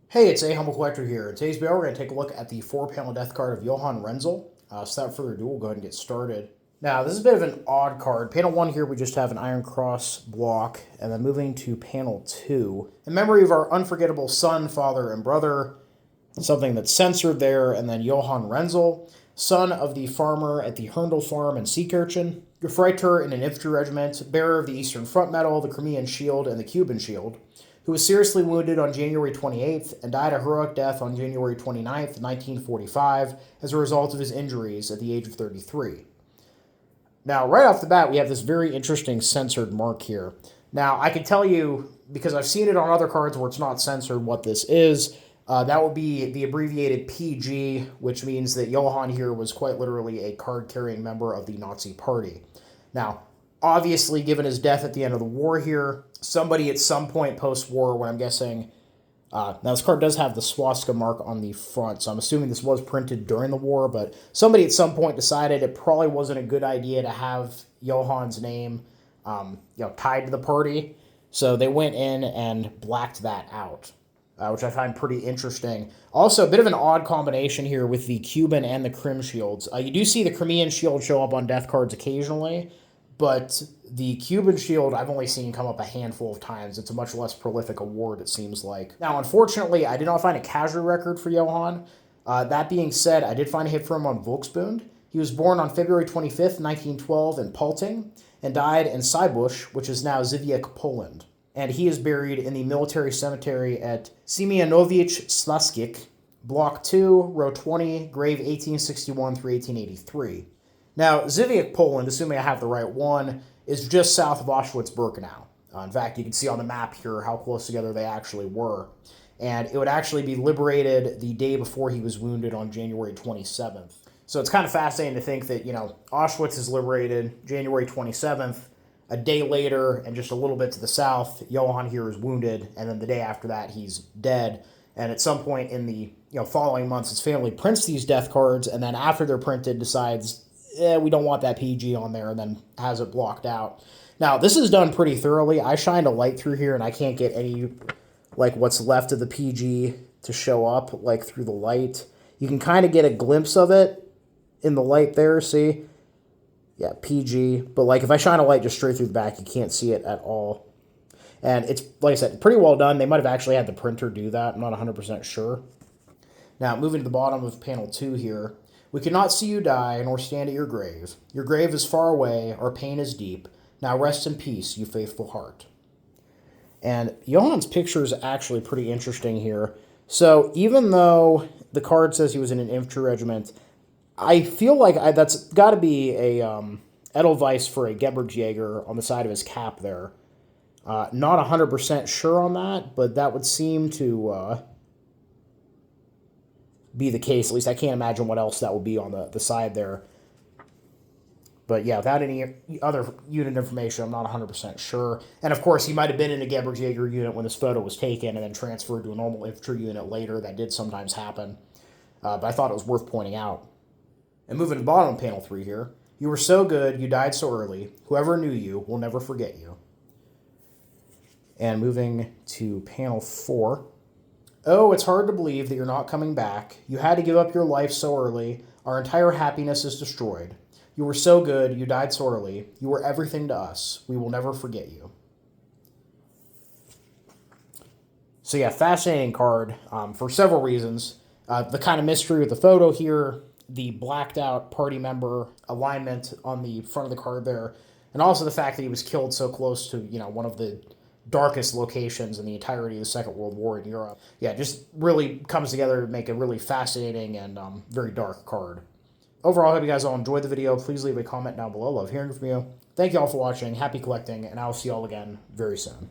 Hey, it's A Humble Collector here. In today's video, we're going to take a look at the 4-panel death card of Johann Renzl. So without further ado, we'll go ahead and get started. Now, this is a bit of an odd card. Panel 1 here, we just have an Iron Cross block, and then moving to panel 2. In memory of our unforgettable son, father, and brother, something that's censored there, and then Johann Renzl, son of the farmer at the Herndl farm and Sea Urchin, Gefreiter in an infantry regiment, bearer of the Eastern Front Medal, the Krim Shield, and the Kuban Shield, who was seriously wounded on January 28th and died a heroic death on January 29th, 1945, as a result of his injuries at the age of 33. Now, right off the bat, we have this very interesting censored mark here. Now, I can tell you, because I've seen it on other cards where it's not censored, what this is. That would be the abbreviated PG, which means that Johann here was quite literally a card-carrying member of the Nazi Party. Now, obviously, given his death at the end of the war here, somebody at some point post-war, when I'm guessing, now this card does have the swastika mark on the front, so I'm assuming this was printed during the war, but somebody at some point decided it probably wasn't a good idea to have Johann's name tied to the party, so they went in and blacked that out. Which I find pretty interesting. Also, a bit of an odd combination here with the Kuban and the Krim Shields. You do see the Crimean Shield show up on death cards occasionally, but the Kuban Shield I've only seen come up a handful of times. It's a much less prolific award, it seems like. Now, unfortunately, I did not find a casualty record for Johann. That being said, I did find a hit for him on Volksbund. He was born on February 25th, 1912 in Palting, and died in Seibusch, which is now Zwickau, Poland. And he is buried in the military cemetery at Siemianowicz-Śląsk, Block 2, Row 20, grave 1861 through 1883. Now, Zwickau, Poland, assuming I have the right one, is just south of Auschwitz-Birkenau. In fact, you can see on the map here how close together they actually were. And it would actually be liberated the day before he was wounded on January 27th. So it's kind of fascinating to think that, Auschwitz is liberated January 27th, a day later, and just a little bit to the south, Johann here is wounded, and then the day after that, he's dead. And at some point in the following months, his family prints these death cards, and then after they're printed, decides, we don't want that PG on there, and then has it blocked out. Now, this is done pretty thoroughly. I shined a light through here, and I can't get any, what's left of the PG to show up, through the light. You can kind of get a glimpse of it in the light there, see? Yeah, PG. But, if I shine a light just straight through the back, you can't see it at all. And it's, like I said, pretty well done. They might have actually had the printer do that. I'm not 100% sure. Now, moving to the bottom of panel 2 here. We cannot see you die, nor stand at your grave. Your grave is far away. Our pain is deep. Now rest in peace, you faithful heart. And Johann's picture is actually pretty interesting here. So, even though the card says he was in an infantry regiment, I feel like that's got to be a Edelweiss for a Geberjäger on the side of his cap there. Not 100% sure on that, but that would seem to be the case. At least I can't imagine what else that would be on the side there. But yeah, without any other unit information, I'm not 100% sure. And of course, he might have been in a Geberjäger unit when this photo was taken and then transferred to a normal infantry unit later. That did sometimes happen. But I thought it was worth pointing out. And moving to the bottom of panel 3 here. You were so good, you died so early. Whoever knew you will never forget you. And moving to panel 4. Oh, it's hard to believe that you're not coming back. You had to give up your life so early. Our entire happiness is destroyed. You were so good, you died so early. You were everything to us. We will never forget you. So yeah, fascinating card for several reasons. The kind of mystery with the photo here, the blacked out party member alignment on the front of the card there, and also the fact that he was killed so close to, one of the darkest locations in the entirety of the Second World War in Europe. Yeah, just really comes together to make a really fascinating and very dark card. Overall, I hope you guys all enjoyed the video. Please leave a comment down below. Love hearing from you. Thank you all for watching. Happy collecting, and I'll see you all again very soon.